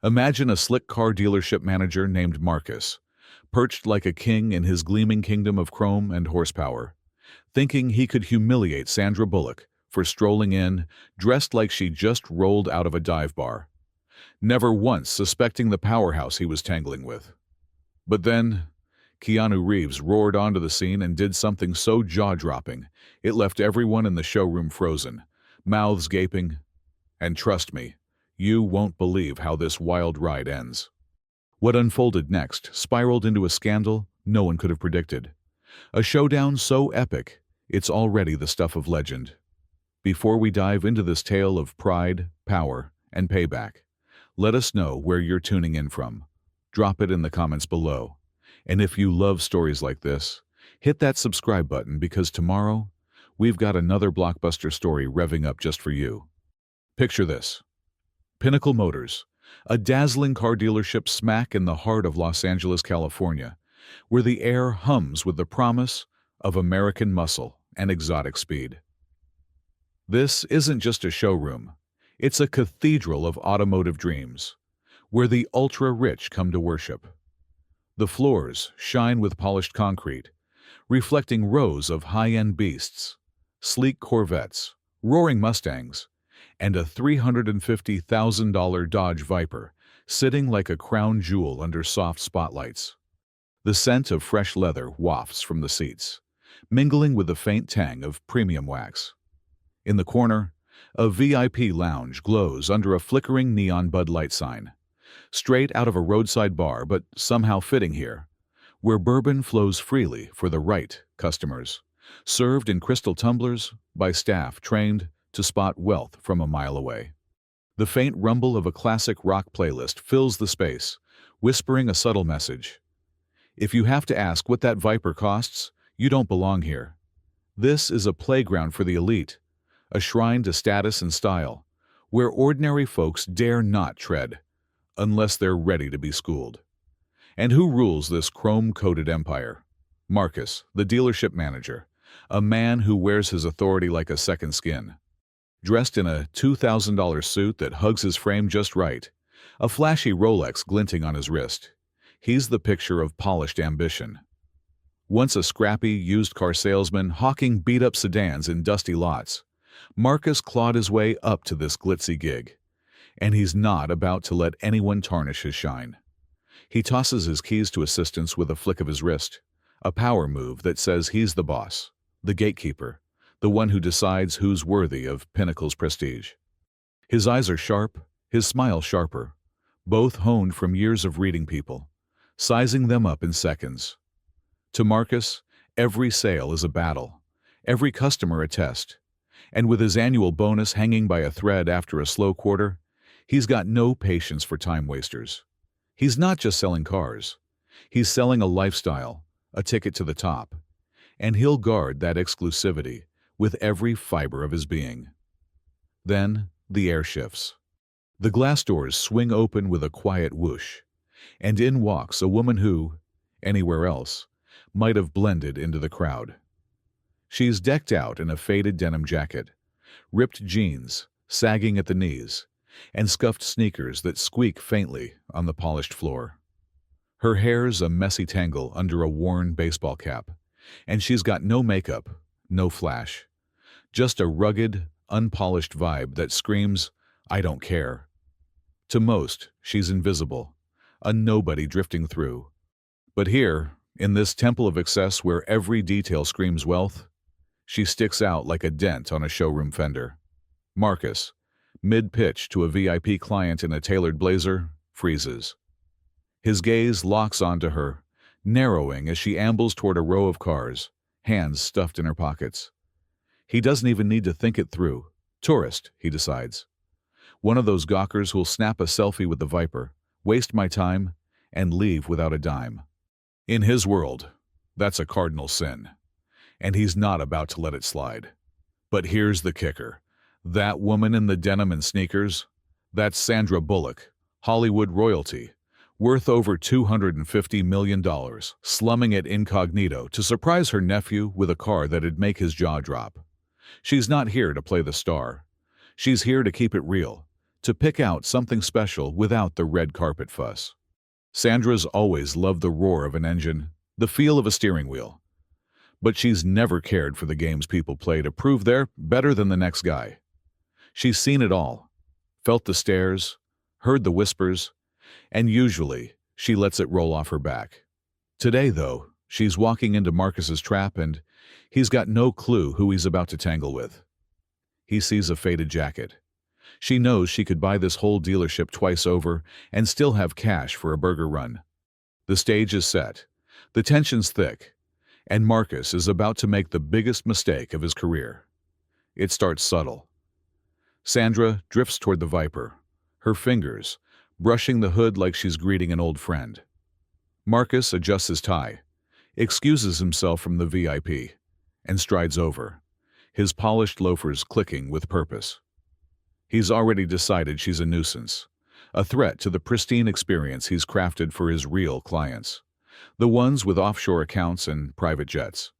Imagine a slick car dealership manager named Marcus, perched like a king in his gleaming kingdom of chrome and horsepower, thinking he could humiliate Sandra Bullock for strolling in, dressed like she just rolled out of a dive bar, never once suspecting the powerhouse he was tangling with. But then, Keanu Reeves roared onto the scene and did something so jaw-dropping, it left everyone in the showroom frozen, mouths gaping, and trust me, you won't believe how this wild ride ends. What unfolded next spiraled into a scandal no one could have predicted. A showdown so epic, it's already the stuff of legend. Before we dive into this tale of pride, power, and payback, let us know where you're tuning in from. Drop it in the comments below. And if you love stories like this, hit that subscribe button because tomorrow, we've got another blockbuster story revving up just for you. Picture this. Pinnacle Motors, a dazzling car dealership smack in the heart of Los Angeles, California, where the air hums with the promise of American muscle and exotic speed. This isn't just a showroom. It's a cathedral of automotive dreams, where the ultra-rich come to worship. The floors shine with polished concrete, reflecting rows of high-end beasts, sleek Corvettes, roaring Mustangs, and a $350,000 Dodge Viper sitting like a crown jewel under soft spotlights. The scent of fresh leather wafts from the seats, mingling with the faint tang of premium wax. In the corner, a VIP lounge glows under a flickering neon Bud Light sign, straight out of a roadside bar but somehow fitting here, where bourbon flows freely for the right customers, served in crystal tumblers by staff trained to spot wealth from a mile away. The faint rumble of a classic rock playlist fills the space, whispering a subtle message. If you have to ask what that Viper costs, you don't belong here. This is a playground for the elite, a shrine to status and style, where ordinary folks dare not tread, unless they're ready to be schooled. And who rules this chrome-coated empire? Marcus, the dealership manager, a man who wears his authority like a second skin. Dressed in a $2,000 suit that hugs his frame just right, a flashy Rolex glinting on his wrist, he's the picture of polished ambition. Once a scrappy, used-car salesman hawking beat-up sedans in dusty lots, Marcus clawed his way up to this glitzy gig, and he's not about to let anyone tarnish his shine. He tosses his keys to assistants with a flick of his wrist, a power move that says he's the boss, the gatekeeper, the one who decides who's worthy of Pinnacle's prestige. His eyes are sharp, his smile sharper, both honed from years of reading people, sizing them up in seconds. To Marcus, every sale is a battle, every customer a test, and with his annual bonus hanging by a thread after a slow quarter, he's got no patience for time wasters. He's not just selling cars. He's selling a lifestyle, a ticket to the top, and he'll guard that exclusivity with every fiber of his being. Then the air shifts. The glass doors swing open with a quiet whoosh, and in walks a woman who, anywhere else, might have blended into the crowd. She's decked out in a faded denim jacket, ripped jeans sagging at the knees, and scuffed sneakers that squeak faintly on the polished floor. Her hair's a messy tangle under a worn baseball cap, and she's got no makeup, no flash. Just a rugged, unpolished vibe that screams, "I don't care." To most, she's invisible, a nobody drifting through. But here, in this temple of excess where every detail screams wealth, she sticks out like a dent on a showroom fender. Marcus, mid-pitch to a VIP client in a tailored blazer, freezes. His gaze locks onto her, narrowing as she ambles toward a row of cars, hands stuffed in her pockets. He doesn't even need to think it through. Tourist, he decides. One of those gawkers who'll snap a selfie with the Viper, waste my time, and leave without a dime. In his world, that's a cardinal sin, and he's not about to let it slide. But here's the kicker. That woman in the denim and sneakers, that's Sandra Bullock, Hollywood royalty, worth over $250 million, slumming it incognito to surprise her nephew with a car that'd make his jaw drop. She's not here to play the star. She's here to keep it real, to pick out something special without the red carpet fuss. Sandra's always loved the roar of an engine, the feel of a steering wheel. But she's never cared for the games people play to prove they're better than the next guy. She's seen it all, felt the stares, heard the whispers, and usually she lets it roll off her back. Today, though, she's walking into Marcus's trap and he's got no clue who he's about to tangle with. He sees a faded jacket. She knows she could buy this whole dealership twice over and still have cash for a burger run. The stage is set, the tension's thick, and Marcus is about to make the biggest mistake of his career. It starts subtle. Sandra drifts toward the Viper, her fingers brushing the hood like she's greeting an old friend. Marcus adjusts his tie, excuses himself from the VIP, and strides over, his polished loafers clicking with purpose. He's already decided she's a nuisance, a threat to the pristine experience he's crafted for his real clients, the ones with offshore accounts and private jets.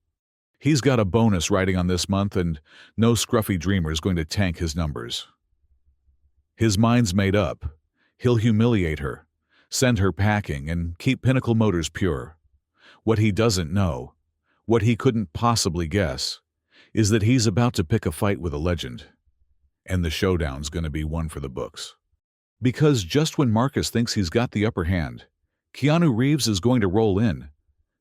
He's got a bonus riding on this month, and no scruffy dreamer's going to tank his numbers. His mind's made up. He'll humiliate her, send her packing, and keep Pinnacle Motors pure. What he doesn't know, what he couldn't possibly guess, is that he's about to pick a fight with a legend. And the showdown's going to be one for the books. Because just when Marcus thinks he's got the upper hand, Keanu Reeves is going to roll in.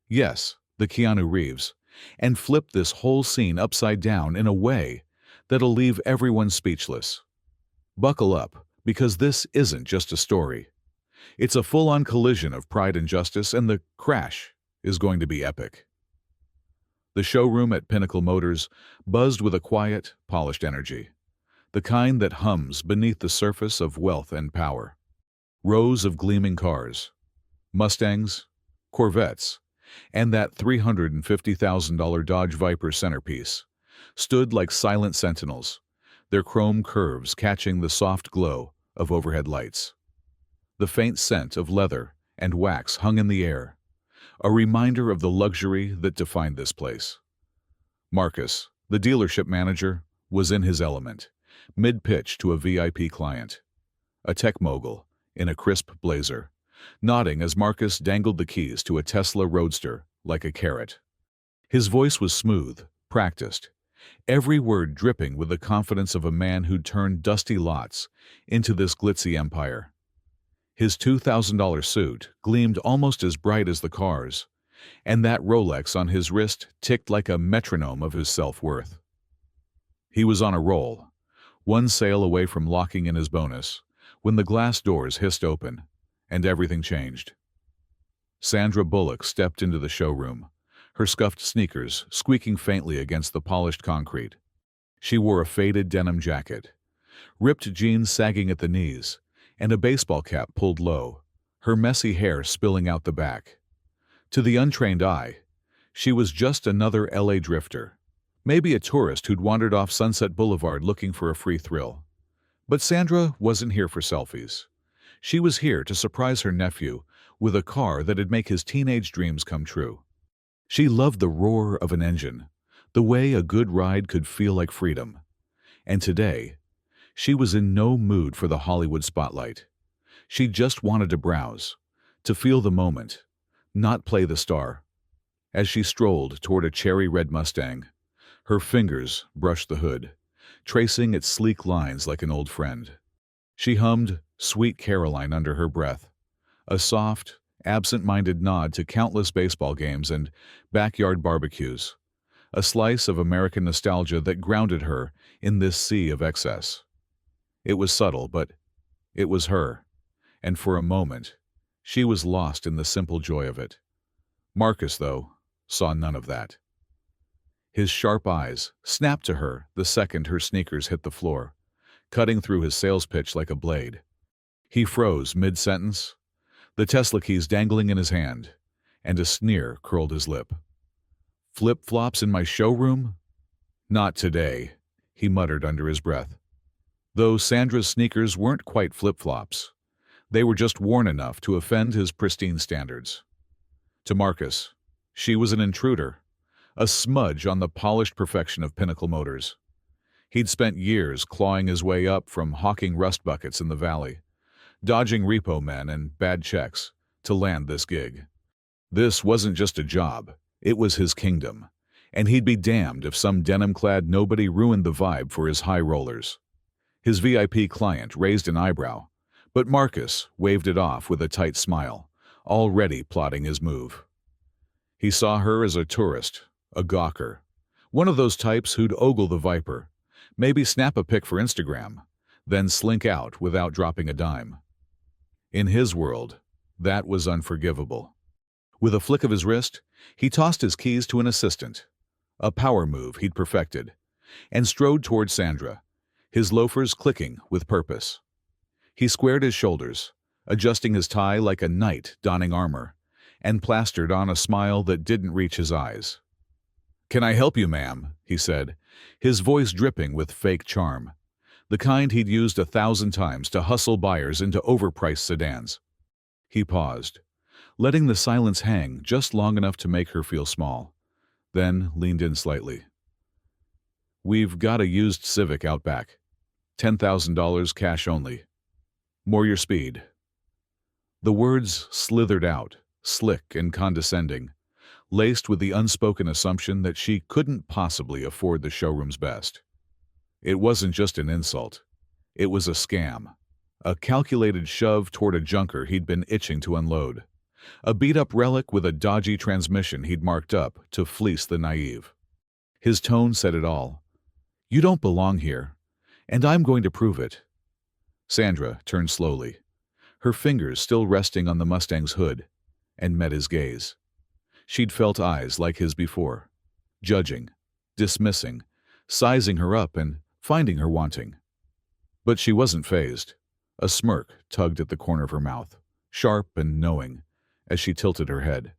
Yes, the Keanu Reeves, and flip this whole scene upside down in a way that'll leave everyone speechless. Buckle up, because this isn't just a story. It's a full-on collision of pride and justice, and the crash is going to be epic. The showroom at Pinnacle Motors buzzed with a quiet, polished energy, the kind that hums beneath the surface of wealth and power. Rows of gleaming cars, Mustangs, Corvettes, and that $350,000 Dodge Viper centerpiece stood like silent sentinels, their chrome curves catching the soft glow of overhead lights. The faint scent of leather and wax hung in the air, a reminder of the luxury that defined this place. Marcus, the dealership manager, was in his element, mid-pitch to a VIP client, a tech mogul in a crisp blazer, nodding as Marcus dangled the keys to a Tesla Roadster like a carrot. His voice was smooth, practiced, every word dripping with the confidence of a man who'd turned dusty lots into this glitzy empire. His $2,000 suit gleamed almost as bright as the cars, and that Rolex on his wrist ticked like a metronome of his self-worth. He was on a roll, one sale away from locking in his bonus, when the glass doors hissed open, and everything changed. Sandra Bullock stepped into the showroom, her scuffed sneakers squeaking faintly against the polished concrete. She wore a faded denim jacket, ripped jeans sagging at the knees, and a baseball cap pulled low, her messy hair spilling out the back. To the untrained eye, she was just another LA drifter, maybe a tourist who'd wandered off Sunset Boulevard looking for a free thrill. But Sandra wasn't here for selfies. She was here to surprise her nephew with a car that'd make his teenage dreams come true. She loved the roar of an engine, the way a good ride could feel like freedom. And today, she was in no mood for the Hollywood spotlight. She just wanted to browse, to feel the moment, not play the star. As she strolled toward a cherry-red Mustang, her fingers brushed the hood, tracing its sleek lines like an old friend. She hummed Sweet Caroline under her breath, a soft, absent-minded nod to countless baseball games and backyard barbecues, a slice of American nostalgia that grounded her in this sea of excess. It was subtle, but it was her, and for a moment, she was lost in the simple joy of it. Marcus, though, saw none of that. His sharp eyes snapped to her the second her sneakers hit the floor, cutting through his sales pitch like a blade. He froze mid-sentence, the Tesla keys dangling in his hand, and a sneer curled his lip. "Flip-flops in my showroom? Not today," he muttered under his breath. Though Sandra's sneakers weren't quite flip-flops, they were just worn enough to offend his pristine standards. To Marcus, she was an intruder, a smudge on the polished perfection of Pinnacle Motors. He'd spent years clawing his way up from hawking rust buckets in the valley, dodging repo men and bad checks, to land this gig. This wasn't just a job, it was his kingdom, and he'd be damned if some denim-clad nobody ruined the vibe for his high rollers. His VIP client raised an eyebrow, but Marcus waved it off with a tight smile, already plotting his move. He saw her as a tourist, a gawker, one of those types who'd ogle the Viper, maybe snap a pic for Instagram, then slink out without dropping a dime. In his world, that was unforgivable. With a flick of his wrist, he tossed his keys to an assistant, a power move he'd perfected, and strode toward Sandra, his loafers clicking with purpose. He squared his shoulders, adjusting his tie like a knight donning armor, and plastered on a smile that didn't reach his eyes. "Can I help you, ma'am?" he said, his voice dripping with fake charm, the kind he'd used 1,000 times to hustle buyers into overpriced sedans. He paused, letting the silence hang just long enough to make her feel small, then leaned in slightly. "We've got a used Civic out back. $10,000 cash only. More your speed." The words slithered out, slick and condescending, laced with the unspoken assumption that she couldn't possibly afford the showroom's best. It wasn't just an insult. It was a scam, a calculated shove toward a junker he'd been itching to unload, a beat-up relic with a dodgy transmission he'd marked up to fleece the naive. His tone said it all. "You don't belong here, and I'm going to prove it." Sandra turned slowly, her fingers still resting on the Mustang's hood, and met his gaze. She'd felt eyes like his before, judging, dismissing, sizing her up and finding her wanting. But she wasn't fazed. A smirk tugged at the corner of her mouth, sharp and knowing, as she tilted her head.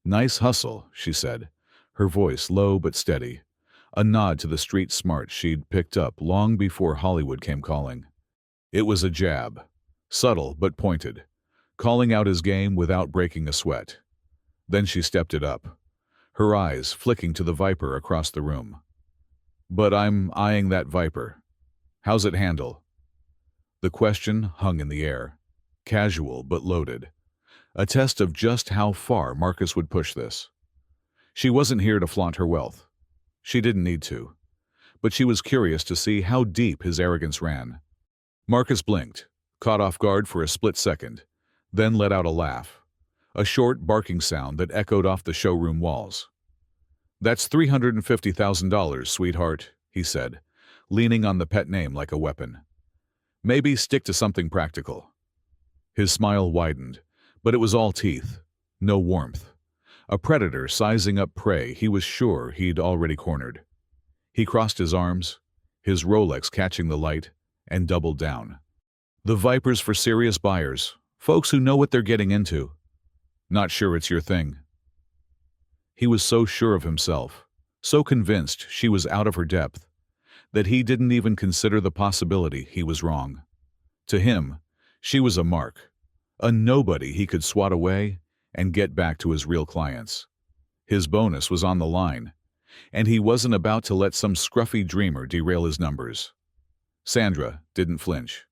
"Nice hustle," she said, her voice low but steady, a nod to the street smarts she'd picked up long before Hollywood came calling. It was a jab, subtle but pointed, calling out his game without breaking a sweat. Then she stepped it up, her eyes flicking to the Viper across the room. "But I'm eyeing that Viper. How's it handle?" The question hung in the air, casual but loaded, a test of just how far Marcus would push this. She wasn't here to flaunt her wealth. She didn't need to. But she was curious to see how deep his arrogance ran. Marcus blinked, caught off guard for a split second, then let out a laugh, a short barking sound that echoed off the showroom walls. "That's $350,000, sweetheart," he said, leaning on the pet name like a weapon. "Maybe stick to something practical." His smile widened, but it was all teeth, no warmth. A predator sizing up prey he was sure he'd already cornered. He crossed his arms, his Rolex catching the light, and doubled down. "The Viper's for serious buyers, folks who know what they're getting into. Not sure it's your thing." He was so sure of himself, so convinced she was out of her depth, that he didn't even consider the possibility he was wrong. To him, she was a mark, a nobody he could swat away and get back to his real clients. His bonus was on the line, and he wasn't about to let some scruffy dreamer derail his numbers. Sandra didn't flinch.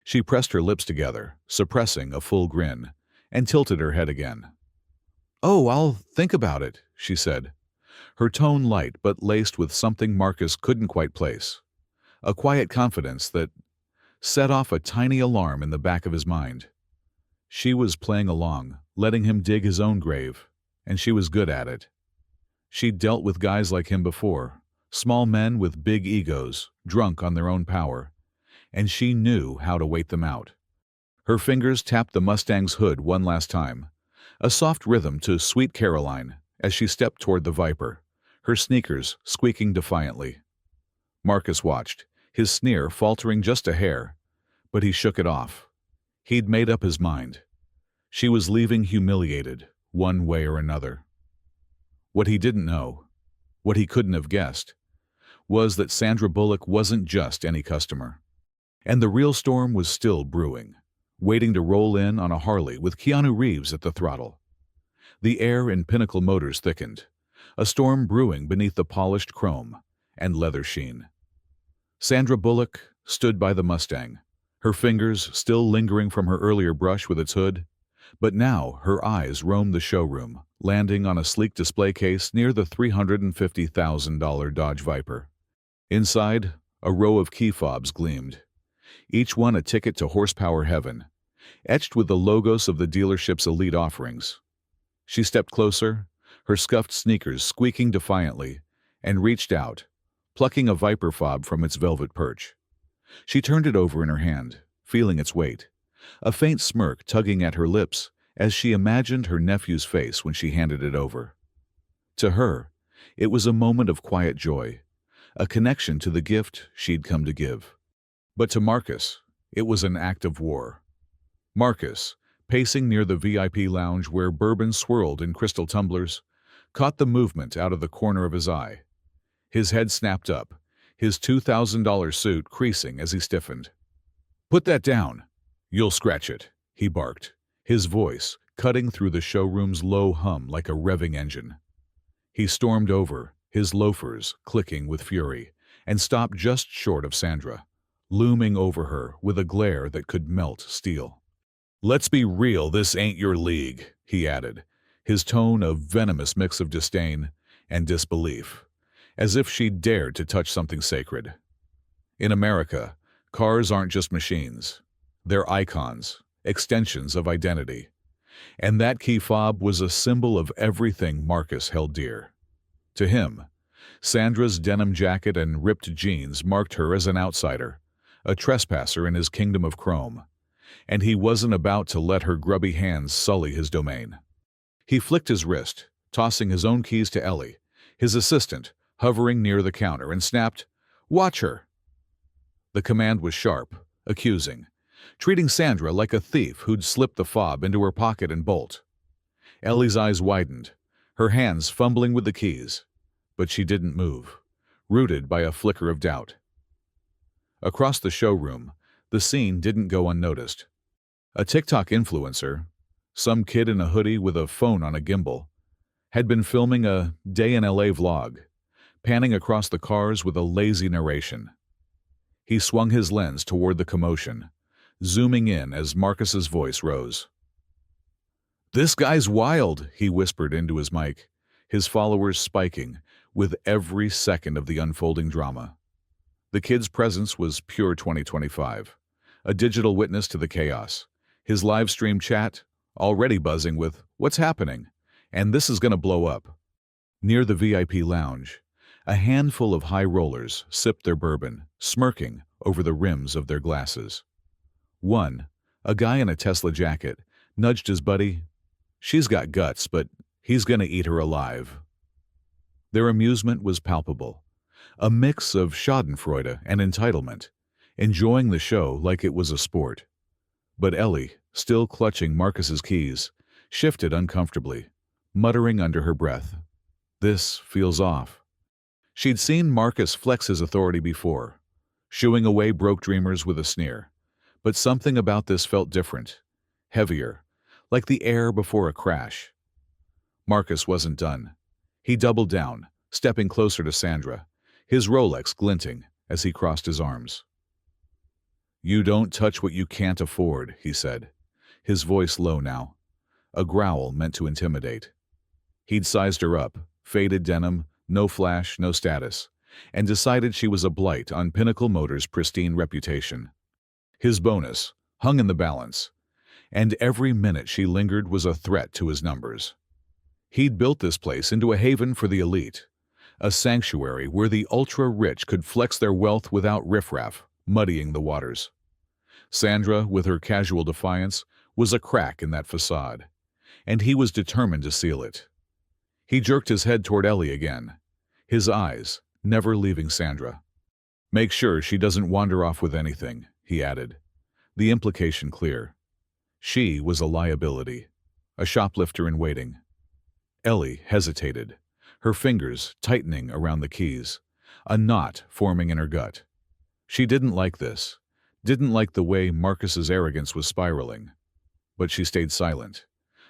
She pressed her lips together, suppressing a full grin, and tilted her head again. "Oh, I'll think about it," she said, her tone light but laced with something Marcus couldn't quite place, a quiet confidence that set off a tiny alarm in the back of his mind. She was playing along, letting him dig his own grave, and she was good at it. She'd dealt with guys like him before, small men with big egos, drunk on their own power, and she knew how to wait them out. Her fingers tapped the Mustang's hood one last time, a soft rhythm to Sweet Caroline as she stepped toward the Viper, her sneakers squeaking defiantly. Marcus watched, his sneer faltering just a hair, but he shook it off. He'd made up his mind. She was leaving humiliated, one way or another. What he didn't know, what he couldn't have guessed, was that Sandra Bullock wasn't just any customer. And the real storm was still brewing, waiting to roll in on a Harley with Keanu Reeves at the throttle. The air in Pinnacle Motors thickened, a storm brewing beneath the polished chrome and leather sheen. Sandra Bullock stood by the Mustang, her fingers still lingering from her earlier brush with its hood, but now her eyes roamed the showroom, landing on a sleek display case near the $350,000 Dodge Viper. Inside, a row of key fobs gleamed, each one a ticket to horsepower heaven, etched with the logos of the dealership's elite offerings. She stepped closer, her scuffed sneakers squeaking defiantly, and reached out, plucking a Viper fob from its velvet perch. She turned it over in her hand, feeling its weight, a faint smirk tugging at her lips as she imagined her nephew's face when she handed it over. To her, it was a moment of quiet joy, a connection to the gift she'd come to give. But to Marcus, it was an act of war. Marcus, pacing near the VIP lounge where bourbon swirled in crystal tumblers, caught the movement out of the corner of his eye. His head snapped up, his $2,000 suit creasing as he stiffened. "Put that down! You'll scratch it," he barked, his voice cutting through the showroom's low hum like a revving engine. He stormed over, his loafers clicking with fury, and stopped just short of Sandra, looming over her with a glare that could melt steel. "Let's be real, this ain't your league," he added, his tone a venomous mix of disdain and disbelief, as if she'd dared to touch something sacred. In America, cars aren't just machines. They're icons, extensions of identity. And that key fob was a symbol of everything Marcus held dear. To him, Sandra's denim jacket and ripped jeans marked her as an outsider, a trespasser in his kingdom of chrome, and he wasn't about to let her grubby hands sully his domain. He flicked his wrist, tossing his own keys to Ellie, his assistant, hovering near the counter, and snapped, "Watch her!" The command was sharp, accusing, treating Sandra like a thief who'd slipped the fob into her pocket and bolt. Ellie's eyes widened, her hands fumbling with the keys, but she didn't move, rooted by a flicker of doubt. Across the showroom, the scene didn't go unnoticed. A TikTok influencer, some kid in a hoodie with a phone on a gimbal, had been filming a day in LA vlog, panning across the cars with a lazy narration. He swung his lens toward the commotion, zooming in as Marcus's voice rose. "This guy's wild," he whispered into his mic, his followers spiking with every second of the unfolding drama. The kid's presence was pure 2025, a digital witness to the chaos, his live stream chat already buzzing with, "What's happening? And this is gonna blow up." Near the VIP lounge, a handful of high rollers sipped their bourbon, smirking over the rims of their glasses. One, a guy in a Tesla jacket, nudged his buddy. "She's got guts, but he's gonna eat her alive." Their amusement was palpable, a mix of schadenfreude and entitlement, enjoying the show like it was a sport. But Ellie, still clutching Marcus's keys, shifted uncomfortably, muttering under her breath, "This feels off." She'd seen Marcus flex his authority before, shooing away broke dreamers with a sneer, but something about this felt different, heavier, like the air before a crash. Marcus wasn't done. He doubled down, stepping closer to Sandra, his Rolex glinting as he crossed his arms. "You don't touch what you can't afford," he said, his voice low now, a growl meant to intimidate. He'd sized her up, faded denim, no flash, no status, and decided she was a blight on Pinnacle Motors' pristine reputation. His bonus hung in the balance, and every minute she lingered was a threat to his numbers. He'd built this place into a haven for the elite, a sanctuary where the ultra-rich could flex their wealth without riffraff, muddying the waters. Sandra, with her casual defiance, was a crack in that facade, and he was determined to seal it. He jerked his head toward Ellie again, his eyes never leaving Sandra. "Make sure she doesn't wander off with anything," he added, the implication clear. She was a liability, a shoplifter in waiting. Ellie hesitated, her fingers tightening around the keys, a knot forming in her gut. She didn't like this, didn't like the way Marcus's arrogance was spiraling. But she stayed silent,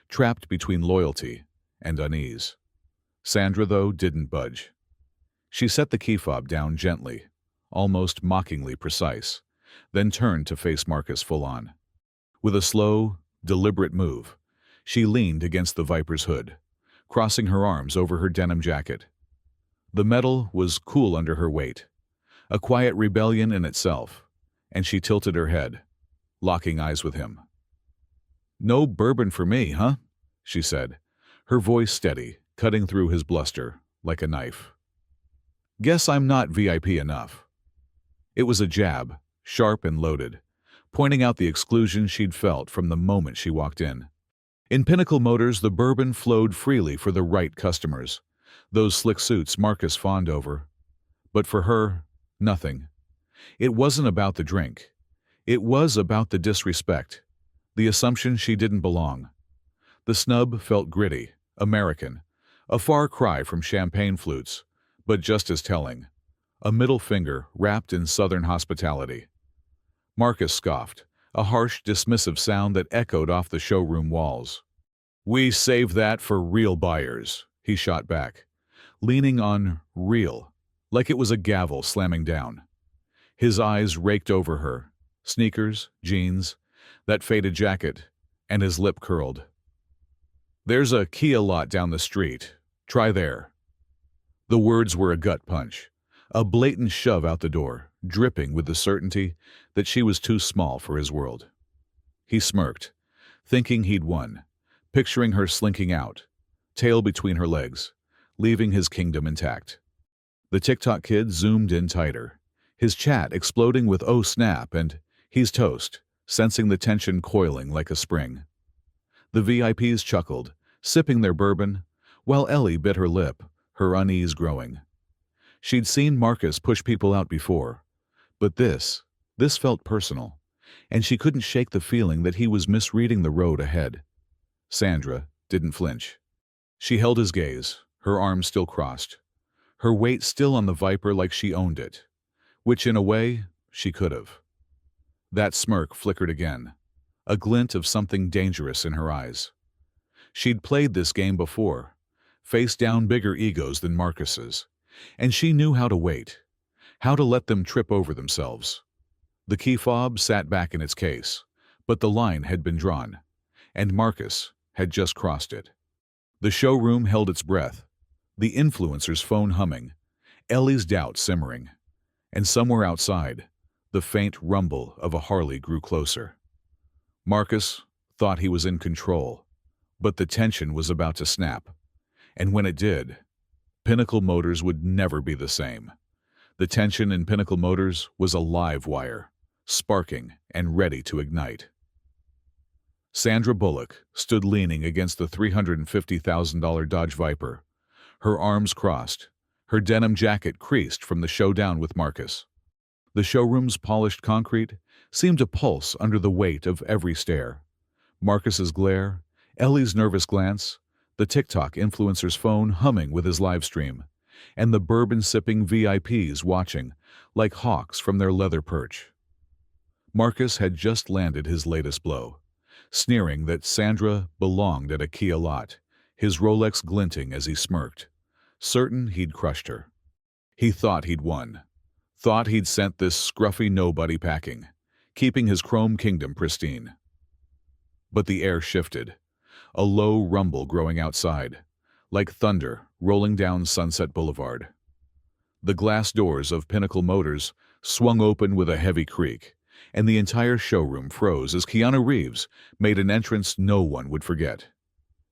trapped between loyalty and unease. Sandra, though, didn't budge. She set the key fob down gently, almost mockingly precise, then turned to face Marcus full-on. With a slow, deliberate move, she leaned against the Viper's hood, crossing her arms over her denim jacket. The metal was cool under her weight, a quiet rebellion in itself, and she tilted her head, locking eyes with him. "No bourbon for me, huh?" she said, her voice steady, cutting through his bluster like a knife. "Guess I'm not VIP enough." It was a jab, sharp and loaded, pointing out the exclusion she'd felt from the moment she walked in. In Pinnacle Motors, the bourbon flowed freely for the right customers, those slick suits Marcus fawned over. But for her, nothing. It wasn't about the drink. It was about the disrespect, the assumption she didn't belong. The snub felt gritty, American, a far cry from champagne flutes, but just as telling, a middle finger wrapped in Southern hospitality. Marcus scoffed, a harsh, dismissive sound that echoed off the showroom walls. "We save that for real buyers," he shot back, leaning on real, like it was a gavel slamming down. His eyes raked over her, sneakers, jeans, that faded jacket, and his lip curled. "There's a Kia lot down the street. Try there." The words were a gut punch, a blatant shove out the door, dripping with the certainty that she was too small for his world. He smirked, thinking he'd won, picturing her slinking out, tail between her legs, leaving his kingdom intact. The TikTok kid zoomed in tighter, his chat exploding with "oh snap" and "he's toast," sensing the tension coiling like a spring. The VIPs chuckled, sipping their bourbon, while Ellie bit her lip, her unease growing. She'd seen Marcus push people out before, but this felt personal, and she couldn't shake the feeling that he was misreading the road ahead. Sandra didn't flinch. She held his gaze, her arms still crossed, her weight still on the Viper like she owned it, which in a way she could have. That smirk flickered again, a glint of something dangerous in her eyes. She'd played this game before, faced down bigger egos than Marcus's, and she knew how to wait, how to let them trip over themselves. The key fob sat back in its case, but the line had been drawn, and Marcus had just crossed it. The showroom held its breath, the influencer's phone humming, Ellie's doubt simmering, and somewhere outside, the faint rumble of a Harley grew closer. Marcus thought he was in control, but the tension was about to snap, and when it did, Pinnacle Motors would never be the same. The tension in Pinnacle Motors was a live wire, sparking and ready to ignite. Sandra Bullock stood leaning against the $350,000 Dodge Viper, her arms crossed, her denim jacket creased from the showdown with Marcus. The showroom's polished concrete seemed to pulse under the weight of every stare. Marcus's glare, Ellie's nervous glance, the TikTok influencer's phone humming with his live stream, and the bourbon-sipping VIPs watching like hawks from their leather perch. Marcus had just landed his latest blow, sneering that Sandra belonged at a Kia lot, his Rolex glinting as he smirked, certain he'd crushed her. He thought he'd won, thought he'd sent this scruffy nobody packing, keeping his chrome kingdom pristine. But the air shifted, a low rumble growing outside, like thunder rolling down Sunset Boulevard. The glass doors of Pinnacle Motors swung open with a heavy creak, and the entire showroom froze as Keanu Reeves made an entrance no one would forget.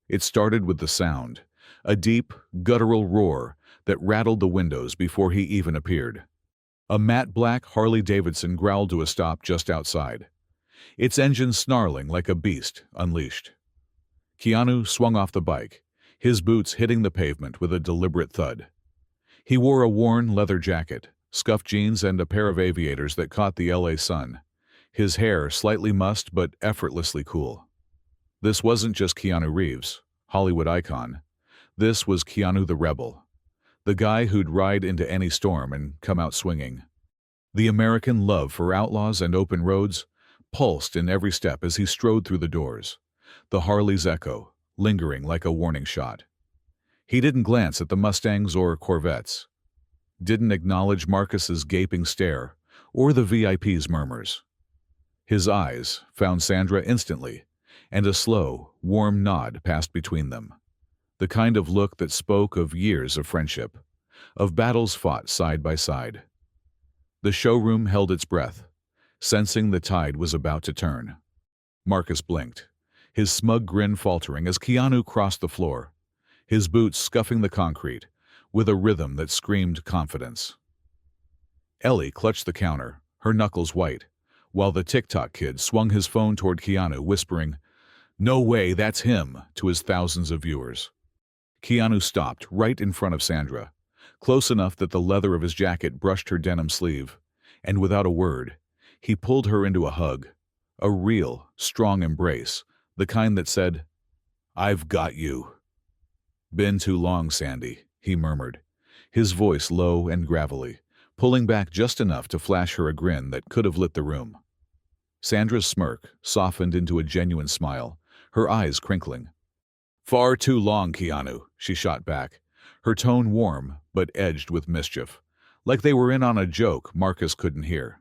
It started with the sound, a deep, guttural roar that rattled the windows before he even appeared. A matte black Harley-Davidson growled to a stop just outside, its engine snarling like a beast unleashed. Keanu swung off the bike, his boots hitting the pavement with a deliberate thud. He wore a worn leather jacket, scuffed jeans, and a pair of aviators that caught the LA sun, his hair slightly mussed but effortlessly cool. This wasn't just Keanu Reeves, Hollywood icon. This was Keanu the Rebel, the guy who'd ride into any storm and come out swinging. The American love for outlaws and open roads pulsed in every step as he strode through the doors, the Harley's echo lingering like a warning shot. He didn't glance at the Mustangs or Corvettes. didn't acknowledge Marcus's gaping stare or the VIP's murmurs. His eyes found Sandra instantly, and a slow, warm nod passed between them. The kind of look that spoke of years of friendship, of battles fought side by side. The showroom held its breath, sensing the tide was about to turn. Marcus blinked, his smug grin faltering as Keanu crossed the floor, his boots scuffing the concrete with a rhythm that screamed confidence. Ellie clutched the counter, her knuckles white, while the TikTok kid swung his phone toward Keanu, whispering, "No way, that's him," to his thousands of viewers. Keanu stopped right in front of Sandra, close enough that the leather of his jacket brushed her denim sleeve, and without a word, he pulled her into a hug, a real, strong embrace, the kind that said, "I've got you." "Been too long, Sandy," he murmured, his voice low and gravelly, pulling back just enough to flash her a grin that could have lit the room. Sandra's smirk softened into a genuine smile, her eyes crinkling. "Far too long, Keanu," she shot back, her tone warm but edged with mischief, like they were in on a joke Marcus couldn't hear.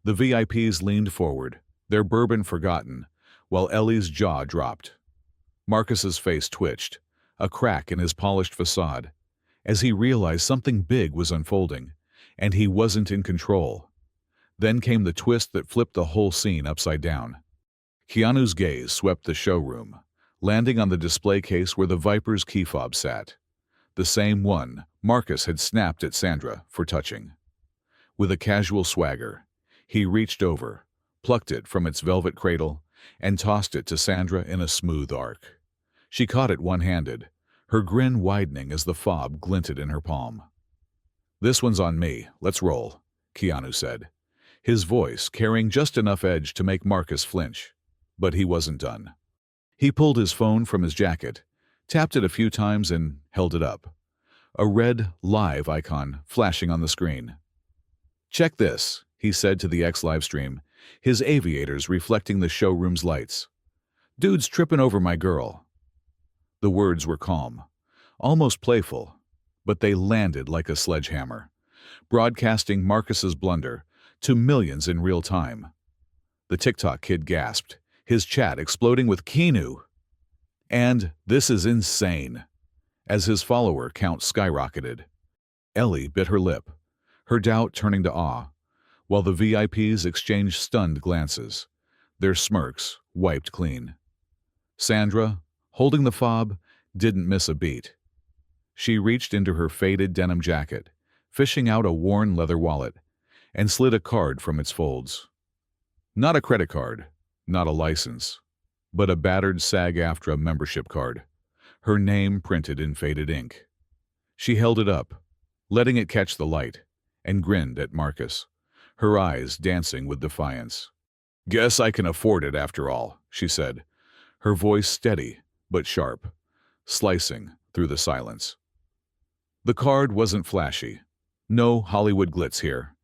The VIPs leaned forward, their bourbon forgotten, while Ellie's jaw dropped. Marcus's face twitched, a crack in his polished facade, as he realized something big was unfolding, and he wasn't in control. Then came the twist that flipped the whole scene upside down. Keanu's gaze swept the showroom, landing on the display case where the Viper's key fob sat, the same one Marcus had snapped at Sandra for touching. With a casual swagger, he reached over, plucked it from its velvet cradle, and tossed it to Sandra in a smooth arc. She caught it one-handed, her grin widening as the fob glinted in her palm. "This one's on me, let's roll," Keanu said, his voice carrying just enough edge to make Marcus flinch. But he wasn't done. He pulled his phone from his jacket, tapped it a few times and held it up, a red live icon flashing on the screen. "Check this," he said to the X livestream, his aviators reflecting the showroom's lights. "Dude's tripping over my girl." The words were calm, almost playful, but they landed like a sledgehammer, broadcasting Marcus's blunder to millions in real time. The TikTok kid gasped, his chat exploding with "Keanu!" and "This is insane," as his follower count skyrocketed. Ellie bit her lip, her doubt turning to awe, while the VIPs exchanged stunned glances, their smirks wiped clean. Sandra, holding the fob, didn't miss a beat. She reached into her faded denim jacket, fishing out a worn leather wallet, and slid a card from its folds. Not a credit card, not a license, but a battered SAG-AFTRA membership card, her name printed in faded ink. She held it up, letting it catch the light, and grinned at Marcus, her eyes dancing with defiance. "Guess I can afford it after all," she said, her voice steady but sharp, slicing through the silence. The card wasn't flashy, no Hollywood glitz here,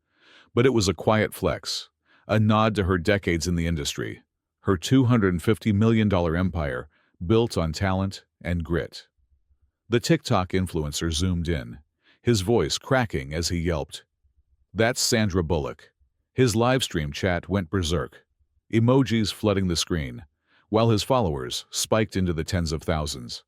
but it was a quiet flex, a nod to her decades in the industry, her $250 million empire built on talent and grit. The TikTok influencer zoomed in, his voice cracking as he yelped. "That's Sandra Bullock." His livestream chat went berserk, emojis flooding the screen, while his followers spiked into the tens of thousands.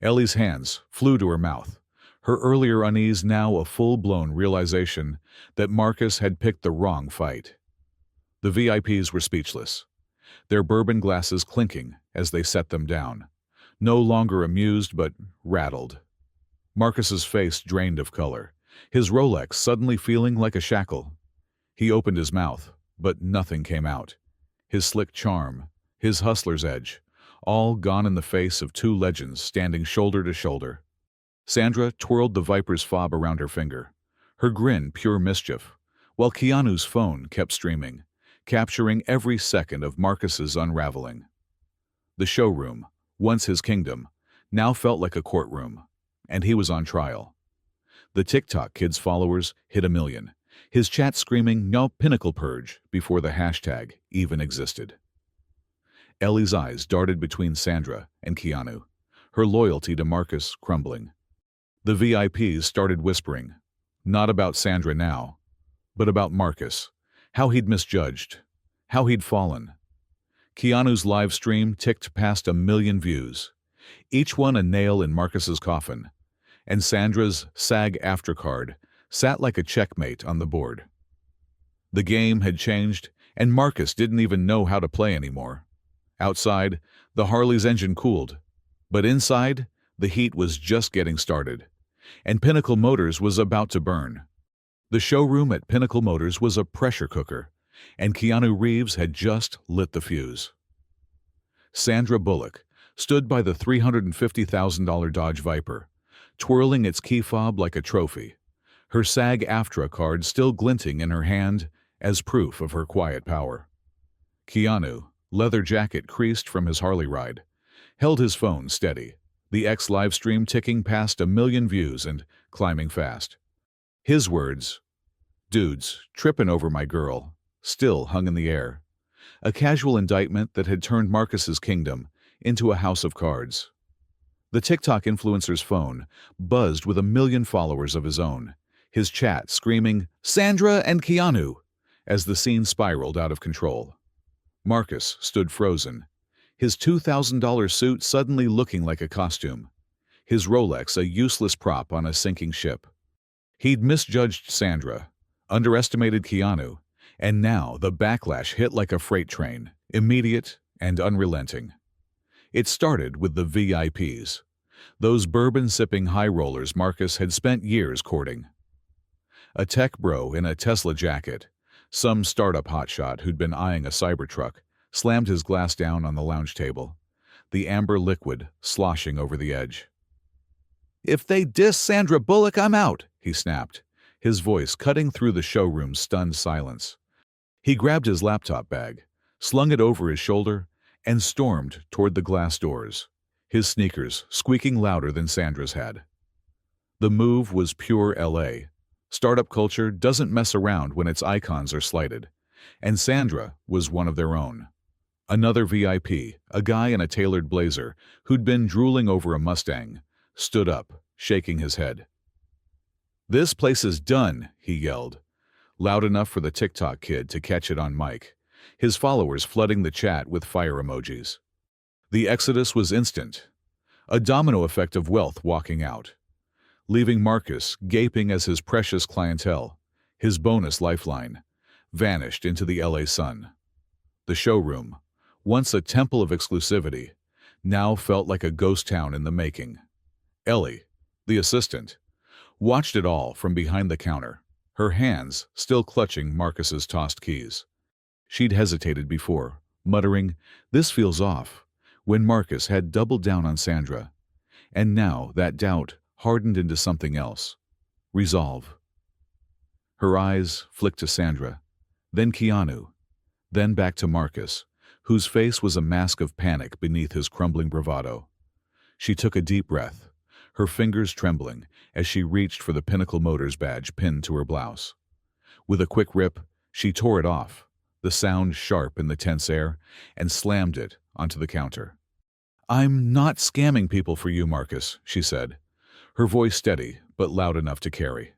Ellie's hands flew to her mouth, her earlier unease now a full-blown realization that Marcus had picked the wrong fight. The VIPs were speechless, their bourbon glasses clinking as they set them down, no longer amused but rattled. Marcus's face drained of color, his Rolex suddenly feeling like a shackle. He opened his mouth, but nothing came out. His slick charm, his hustler's edge, all gone in the face of two legends standing shoulder to shoulder. Sandra twirled the Viper's fob around her finger, her grin pure mischief, while Keanu's phone kept streaming, capturing every second of Marcus's unraveling. The showroom, once his kingdom, now felt like a courtroom, and he was on trial. The TikTok kid's followers hit 1 million, his chat screaming "No pinnacle purge" before the hashtag even existed. Ellie's eyes darted between Sandra and Keanu, her loyalty to Marcus crumbling. The VIPs started whispering, Not about Sandra now, but about Marcus. How he'd misjudged. How he'd fallen. Keanu's live stream ticked past 1 million views, each one a nail in Marcus's coffin, and Sandra's SAG-AFTRA card sat like a checkmate on the board. The game had changed, and Marcus didn't even know how to play anymore. Outside, the Harley's engine cooled, but inside, the heat was just getting started, and Pinnacle Motors was about to burn. The showroom at Pinnacle Motors was a pressure cooker, and Keanu Reeves had just lit the fuse. Sandra Bullock stood by the $350,000 Dodge Viper, twirling its key fob like a trophy, her SAG-AFTRA card still glinting in her hand as proof of her quiet power. Keanu, leather jacket creased from his Harley ride, held his phone steady, the X livestream ticking past 1 million views and climbing fast. His words, "Dudes, trippin' over my girl," still hung in the air, a casual indictment that had turned Marcus's kingdom into a house of cards. The TikTok influencer's phone buzzed with 1 million followers of his own, his chat screaming, "Sandra and Keanu," as the scene spiraled out of control. Marcus stood frozen, his $2,000 suit suddenly looking like a costume, his Rolex a useless prop on a sinking ship. He'd misjudged Sandra, underestimated Keanu, and now the backlash hit like a freight train, immediate and unrelenting. It started with the VIPs, those bourbon-sipping high rollers Marcus had spent years courting. A tech bro in a Tesla jacket, some startup hotshot who'd been eyeing a Cybertruck, slammed his glass down on the lounge table, the amber liquid sloshing over the edge. "If they diss Sandra Bullock, I'm out," he snapped, his voice cutting through the showroom's stunned silence. He grabbed his laptop bag, slung it over his shoulder, and stormed toward the glass doors, his sneakers squeaking louder than Sandra's had. The move was pure LA. Startup culture doesn't mess around when its icons are slighted, and Sandra was one of their own. Another VIP, a guy in a tailored blazer who'd been drooling over a Mustang, stood up, shaking his head. "This place is done," he yelled, loud enough for the TikTok kid to catch it on mic, his followers flooding the chat with fire emojis. The exodus was instant, a domino effect of wealth walking out, leaving Marcus gaping as his precious clientele, his bonus lifeline, vanished into the LA sun. The showroom, once a temple of exclusivity, now felt like a ghost town in the making. Ellie, the assistant, watched it all from behind the counter, her hands still clutching Marcus's tossed keys. She'd hesitated before, muttering, "This feels off," when Marcus had doubled down on Sandra. And now that doubt hardened into something else. Resolve. Her eyes flicked to Sandra, then Keanu, then back to Marcus, whose face was a mask of panic beneath his crumbling bravado. She took a deep breath, her fingers trembling as she reached for the Pinnacle Motors badge pinned to her blouse. With a quick rip, she tore it off, the sound sharp in the tense air, and slammed it onto the counter. "I'm not scamming people for you, Marcus," she said, her voice steady but loud enough to carry.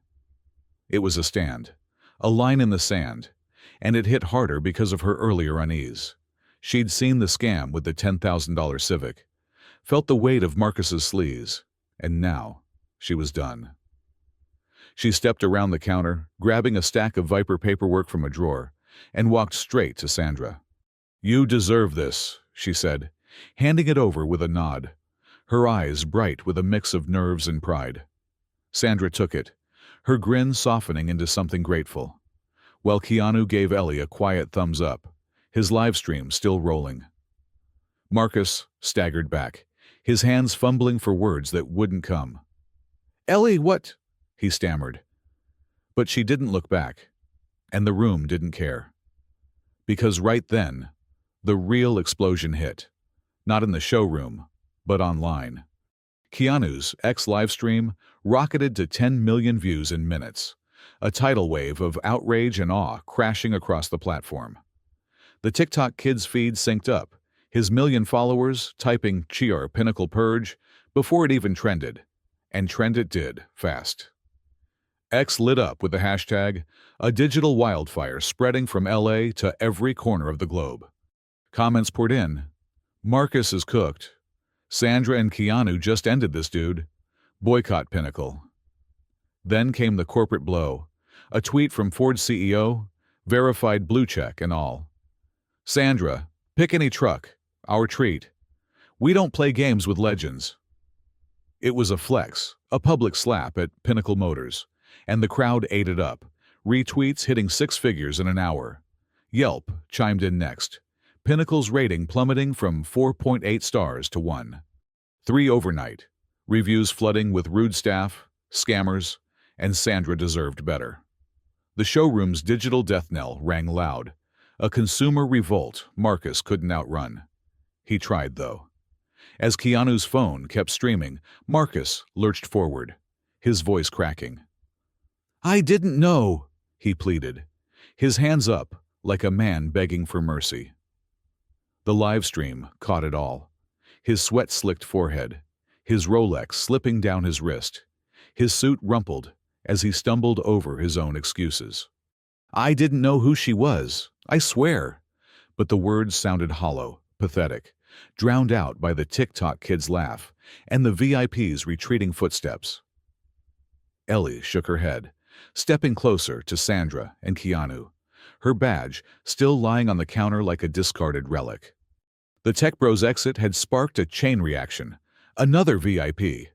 It was a stand, a line in the sand, and it hit harder because of her earlier unease. She'd seen the scam with the $10,000 Civic, felt the weight of Marcus's sleaze, and now she was done. She stepped around the counter, grabbing a stack of Viper paperwork from a drawer, and walked straight to Sandra. "You deserve this," she said, handing it over with a nod, her eyes bright with a mix of nerves and pride. Sandra took it, her grin softening into something grateful, while Keanu gave Ellie a quiet thumbs up, his live stream still rolling. Marcus staggered back, his hands fumbling for words that wouldn't come. "Ellie, what?" he stammered. But she didn't look back, and the room didn't care. Because right then, the real explosion hit, not in the showroom, but online. Keanu's X livestream rocketed to 10 million views in minutes, a tidal wave of outrage and awe crashing across the platform. The TikTok kid's feed synced up, his 1 million followers typing "Cheer Pinnacle Purge" before it even trended, and trend it did, fast. X lit up with the hashtag, a digital wildfire spreading from LA to every corner of the globe. Comments poured in. Marcus is cooked. Sandra and Keanu just ended this dude. Boycott Pinnacle. Then came the corporate blow. A tweet from Ford's CEO, verified blue check and all. Sandra, pick any truck. Our treat. We don't play games with legends. It was a flex, a public slap at Pinnacle Motors, and the crowd ate it up, retweets hitting six figures in an hour. Yelp chimed in next, Pinnacle's rating plummeting from 4.8 stars to 1. 3 overnight, reviews flooding with rude staff, scammers, and Sandra deserved better. The showroom's digital death knell rang loud, a consumer revolt Marcus couldn't outrun. He tried, though. As Keanu's phone kept streaming, Marcus lurched forward, his voice cracking. I didn't know, he pleaded, his hands up like a man begging for mercy. The live stream caught it all. His sweat-slicked forehead, his Rolex slipping down his wrist, his suit rumpled as he stumbled over his own excuses. I didn't know who she was, I swear. But the words sounded hollow, pathetic, drowned out by the TikTok kid's laugh and the VIP's retreating footsteps. Ellie shook her head, stepping closer to Sandra and Keanu, her badge still lying on the counter like a discarded relic. The Tech Bros exit had sparked a chain reaction. Another VIP,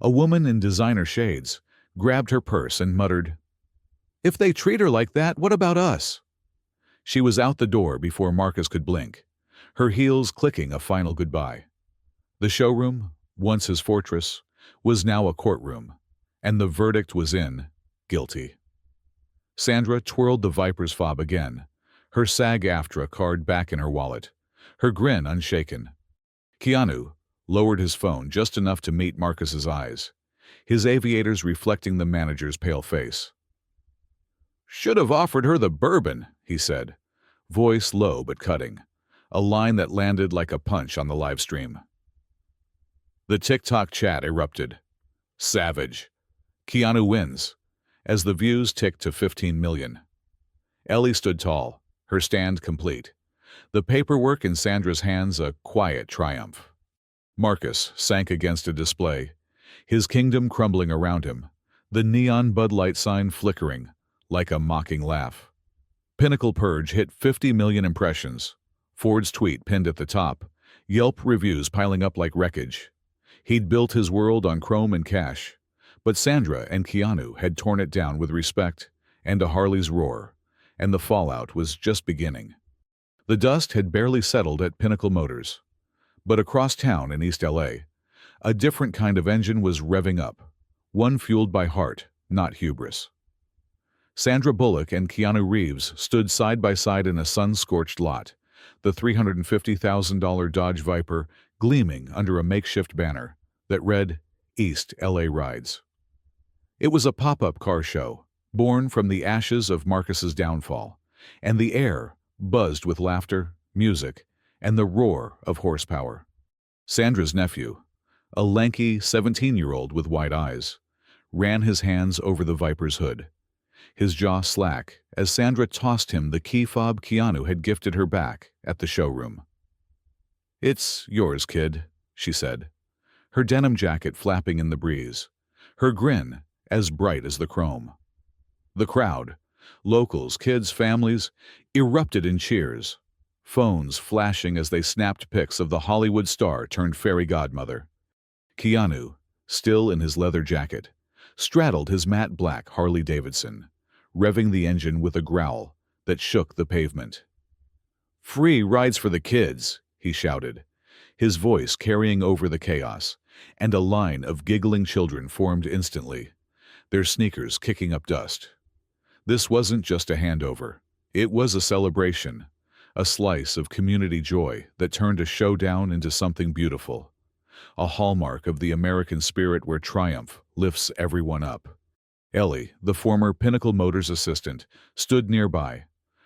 a woman in designer shades, grabbed her purse and muttered, If they treat her like that, what about us? She was out the door before Marcus could blink, her heels clicking a final goodbye. The showroom, once his fortress, was now a courtroom, and the verdict was in, guilty. Sandra twirled the Viper's fob again, her SAG-AFTRA card back in her wallet, her grin unshaken. Keanu lowered his phone just enough to meet Marcus's eyes, his aviators reflecting the manager's pale face. Should have offered her the bourbon, he said, voice low but cutting, a line that landed like a punch on the live stream. The TikTok chat erupted. Savage. Keanu wins, as the views ticked to 15 million. Ellie stood tall, her stand complete, the paperwork in Sandra's hands a quiet triumph. Marcus sank against a display, his kingdom crumbling around him, the neon Bud Light sign flickering like a mocking laugh. Pinnacle Purge hit 50 million impressions, Ford's tweet pinned at the top, Yelp reviews piling up like wreckage. He'd built his world on chrome and cash, but Sandra and Keanu had torn it down with respect and a Harley's roar, and the fallout was just beginning. The dust had barely settled at Pinnacle Motors, but across town in East LA, a different kind of engine was revving up, one fueled by heart, not hubris. Sandra Bullock and Keanu Reeves stood side by side in a sun-scorched lot, the $350,000 Dodge Viper gleaming under a makeshift banner that read, East LA Rides. It was a pop-up car show, born from the ashes of Marcus's downfall, and the air buzzed with laughter, music, and the roar of horsepower. Sandra's nephew, a lanky 17-year-old with wide eyes, ran his hands over the Viper's hood, his jaw slack as Sandra tossed him the key fob Keanu had gifted her back at the showroom. It's yours, kid, she said, her denim jacket flapping in the breeze, her grin as bright as the chrome. The crowd, locals, kids, families, erupted in cheers, phones flashing as they snapped pics of the Hollywood star turned fairy godmother. Keanu, still in his leather jacket, straddled his matte black Harley-Davidson, revving the engine with a growl that shook the pavement. Free rides for the kids, he shouted, his voice carrying over the chaos, and a line of giggling children formed instantly, their sneakers kicking up dust. This wasn't just a handover. It was a celebration, a slice of community joy that turned a showdown into something beautiful, a hallmark of the American spirit where triumph lifts everyone up. Ellie, the former Pinnacle Motors assistant, stood nearby,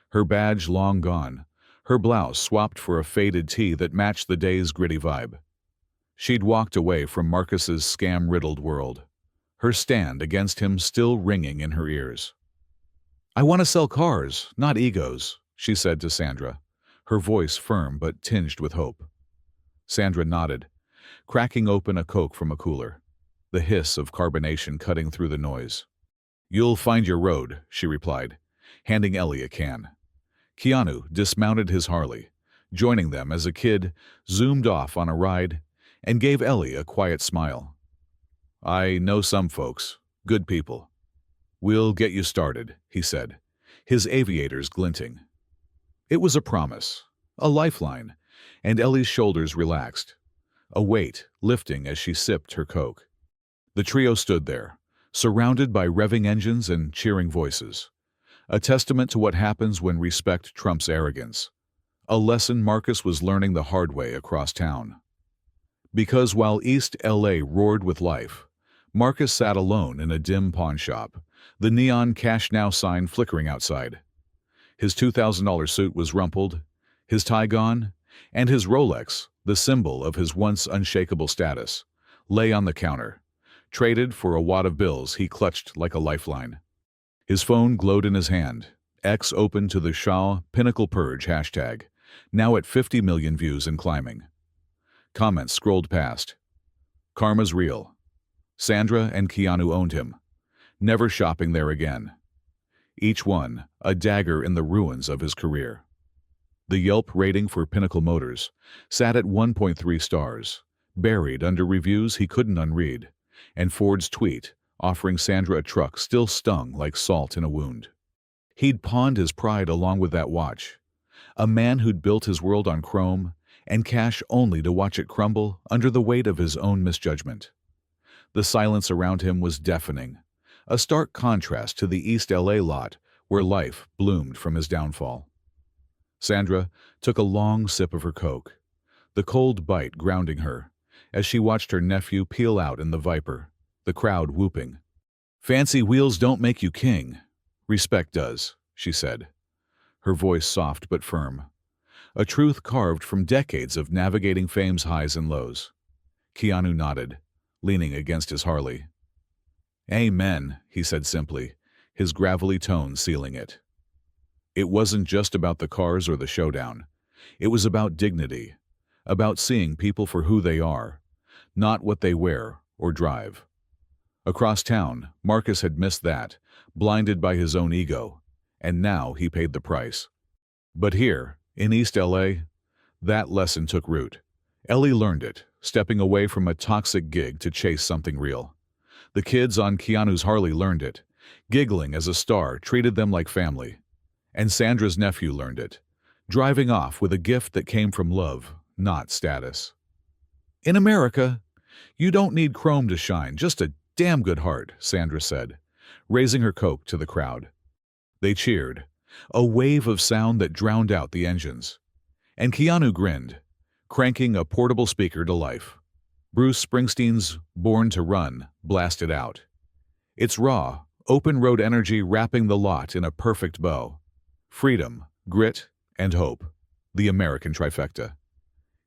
her badge long gone, her blouse swapped for a faded tee that matched the day's gritty vibe. She'd walked away from Marcus's scam-riddled world, her stand against him still ringing in her ears. "I want to sell cars, not egos," she said to Sandra, her voice firm but tinged with hope. Sandra nodded, cracking open a Coke from a cooler, the hiss of carbonation cutting through the noise. "You'll find your road," she replied, handing Ellie a can. Keanu dismounted his Harley, joining them as a kid zoomed off on a ride and gave Ellie a quiet smile. "I know some folks, good people. We'll get you started," he said, his aviators glinting. It was a promise, a lifeline, and Ellie's shoulders relaxed, a weight lifting as she sipped her Coke. The trio stood there, surrounded by revving engines and cheering voices, a testament to what happens when respect trumps arrogance, a lesson Marcus was learning the hard way across town. Because while East LA roared with life, Marcus sat alone in a dim pawn shop, the neon "Cash Now" sign flickering outside. His $2,000 suit was rumpled, his tie gone, and his Rolex, the symbol of his once unshakable status, lay on the counter, traded for a wad of bills he clutched like a lifeline. His phone glowed in his hand, X open to the Shaw Pinnacle Purge hashtag, now at 50 million views and climbing. Comments scrolled past. "Karma's real. Sandra and Keanu owned him. Never shopping there again." Each one a dagger in the ruins of his career. The Yelp rating for Pinnacle Motors sat at 1.3 stars, buried under reviews he couldn't unread, and Ford's tweet offering Sandra a truck still stung like salt in a wound. He'd pawned his pride along with that watch, a man who'd built his world on chrome and cash only to watch it crumble under the weight of his own misjudgment. The silence around him was deafening, a stark contrast to the East LA lot where life bloomed from his downfall. Sandra took a long sip of her Coke, the cold bite grounding her, as she watched her nephew peel out in the Viper, the crowd whooping. "Fancy wheels don't make you king. Respect does," she said, her voice soft but firm, a truth carved from decades of navigating fame's highs and lows. Keanu nodded, leaning against his Harley. "Amen," he said simply, his gravelly tone sealing it. It wasn't just about the cars or the showdown. It was about dignity, about seeing people for who they are, not what they wear or drive. Across town, Marcus had missed that, blinded by his own ego, and now he paid the price. But here, in East LA, that lesson took root. Ellie learned it, stepping away from a toxic gig to chase something real. The kids on Keanu's Harley learned it, giggling as a star treated them like family. And Sandra's nephew learned it, driving off with a gift that came from love, not status. "In America, you don't need chrome to shine, just a damn good heart," Sandra said, raising her Coke to the crowd. They cheered, a wave of sound that drowned out the engines. And Keanu grinned, cranking a portable speaker to life. Bruce Springsteen's "Born to Run" blasted out. Its raw, open-road energy wrapping the lot in a perfect bow. Freedom, grit, and hope. The American trifecta.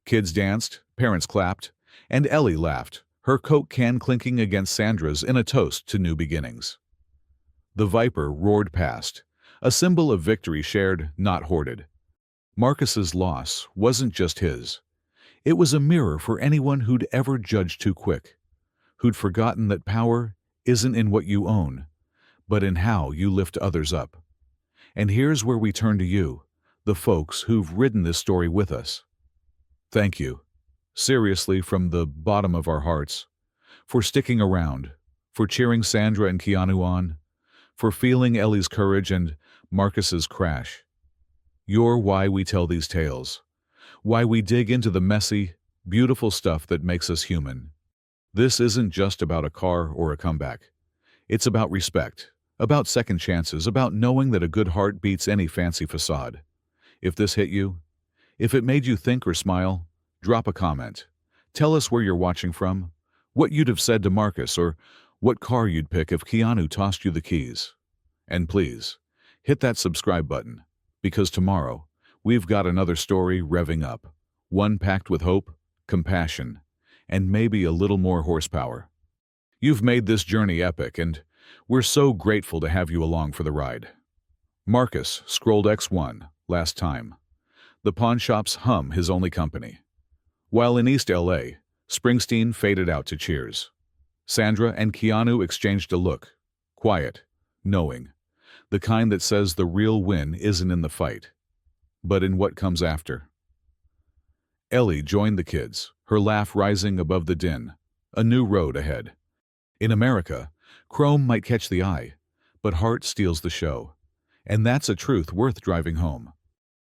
Kids danced, parents clapped, and Ellie laughed, her Coke can clinking against Sandra's in a toast to new beginnings. The Viper roared past, a symbol of victory shared, not hoarded. Marcus's loss wasn't just his. It was a mirror for anyone who'd ever judged too quick, who'd forgotten that power isn't in what you own, but in how you lift others up. And here's where we turn to you, the folks who've ridden this story with us. Thank you, seriously from the bottom of our hearts, for sticking around, for cheering Sandra and Keanu on, for feeling Ellie's courage and Marcus's crash. You're why we tell these tales, why we dig into the messy, beautiful stuff that makes us human. This isn't just about a car or a comeback. It's about respect, about second chances, about knowing that a good heart beats any fancy facade. If this hit you, if it made you think or smile, drop a comment. Tell us where you're watching from, what you'd have said to Marcus, or what car you'd pick if Keanu tossed you the keys. And please, hit that subscribe button, because tomorrow, we've got another story revving up, one packed with hope, compassion, and maybe a little more horsepower. You've made this journey epic, and we're so grateful to have you along for the ride. Marcus scrolled X1, last time. The pawn shop's hum his only company. While in East LA, Springsteen faded out to cheers. Sandra and Keanu exchanged a look. Quiet, knowing. The kind that says the real win isn't in the fight, but in what comes after. Ellie joined the kids, her laugh rising above the din. A new road ahead. In America, Chrome might catch the eye, but heart steals the show. And that's a truth worth driving home.